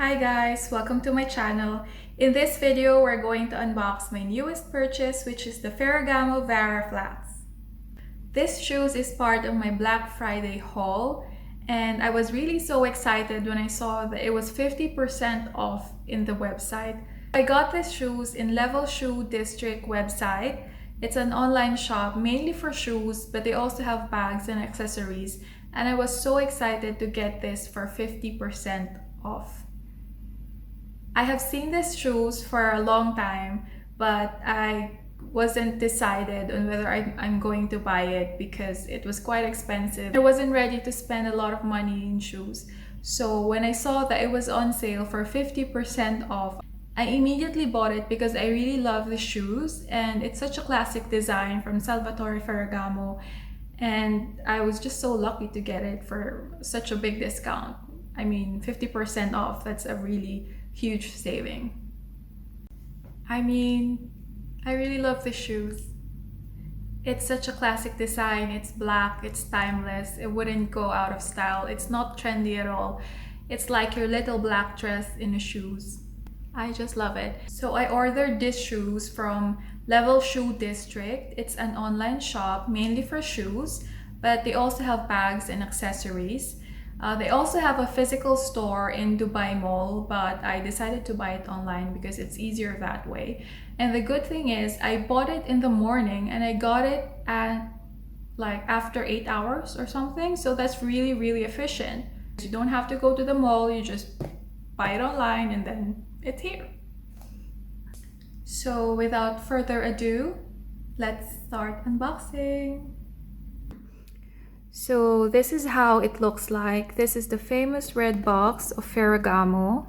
Hi guys, welcome to my channel. In this video, we're going to unbox my newest purchase, which is the Ferragamo Vara flats. This shoes is part of my Black Friday haul, and I was really so excited when I saw that it was 50% off in the website. I got these shoes in Level Shoe District website. It's an online shop mainly for shoes, but they also have bags and accessories, and I was so excited to get this for 50% off. I have seen these shoes for a long time, but I wasn't decided on whether I'm going to buy it because it was quite expensive. I wasn't ready to spend a lot of money in shoes. So when I saw that it was on sale for 50% off, I immediately bought it because I really love the shoes and it's such a classic design from Salvatore Ferragamo, and I was just so lucky to get it for such a big discount. I mean, 50% off, that's a really huge saving. I mean, I really love the shoes. It's such a classic design. It's black, it's timeless. It wouldn't go out of style. It's not trendy at all. It's like your little black dress in the shoes. I just love it. So I ordered these shoes from Level Shoe District. It's an online shop mainly for shoes, but they also have bags and accessories. They also have a physical store in Dubai Mall, but I decided to buy it online because it's easier that way. And the good thing is I bought it in the morning and I got it at like after 8 hours or something. So that's really efficient. You don't have to go to the mall, you just buy it online and then it's here. So without further ado, let's start unboxing. So this is how it looks like. This is the famous red box of Ferragamo.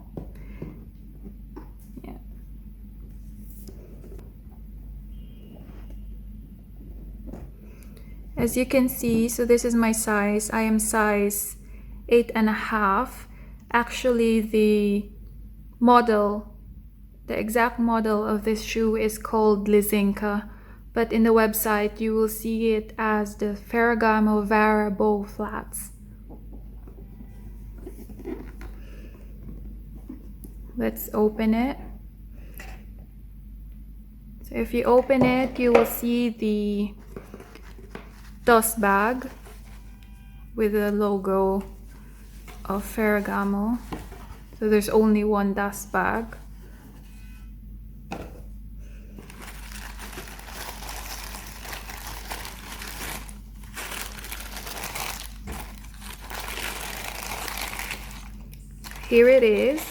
Yeah. As you can see, so this is my size. I am size 8.5. Actually, the exact model of this shoe is called Lizinka. But in the website, you will see it as the Ferragamo Vara Bow flats. Let's open it. So if you open it, you will see the dust bag with the logo of Ferragamo. So there's only one dust bag. Here it is.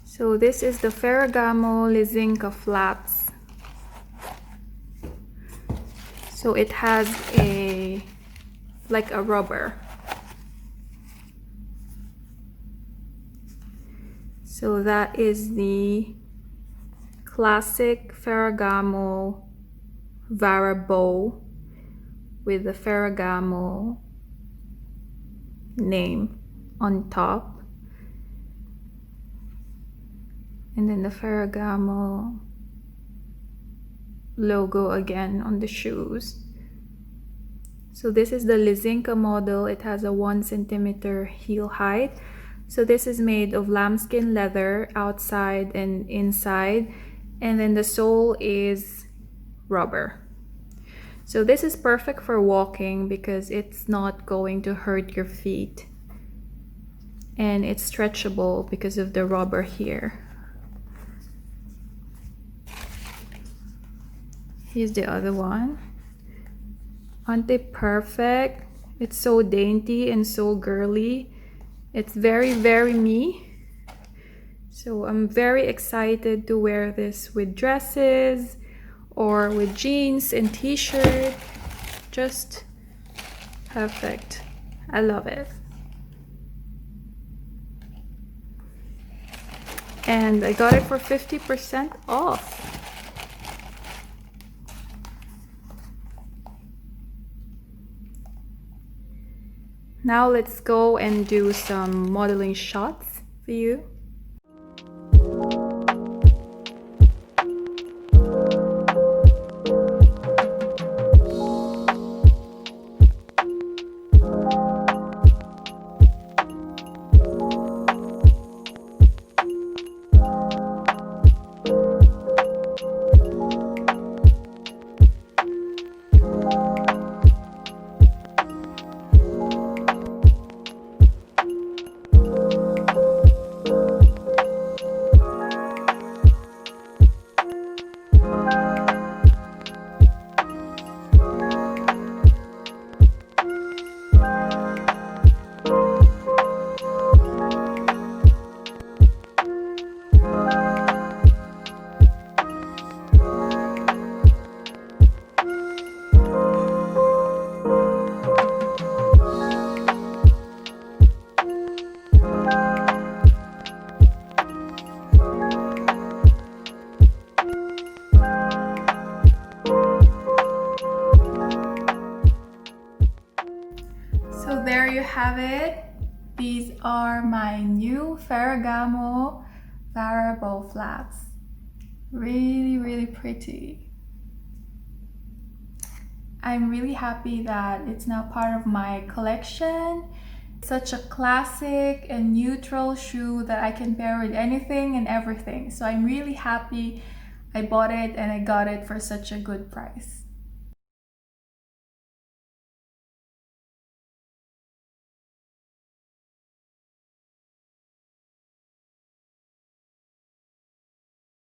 So this is the Ferragamo Lizinka flats. So it has like a rubber. So that is the classic Ferragamo Vara bow with the Ferragamo name on top, and then the Ferragamo logo again on the shoes. So this is the Lizinka model. It has a 1 centimeter heel height. So this is made of lambskin leather outside and inside, and then the sole is rubber. So this is perfect for walking because it's not going to hurt your feet. And it's stretchable because of the rubber here. Here's the other one. Aren't they perfect? It's so dainty and so girly. It's very me. So I'm very excited to wear this with dresses or with jeans and t-shirt. Just perfect. I love it. And I got it for 50% off. Now let's go and do some modeling shots for you. there you have it. These are my new Ferragamo variable flats. Really pretty. I'm really happy that it's now part of my collection. Such a classic and neutral shoe that I can pair with anything and everything. So I'm really happy I bought it and I got it for such a good price.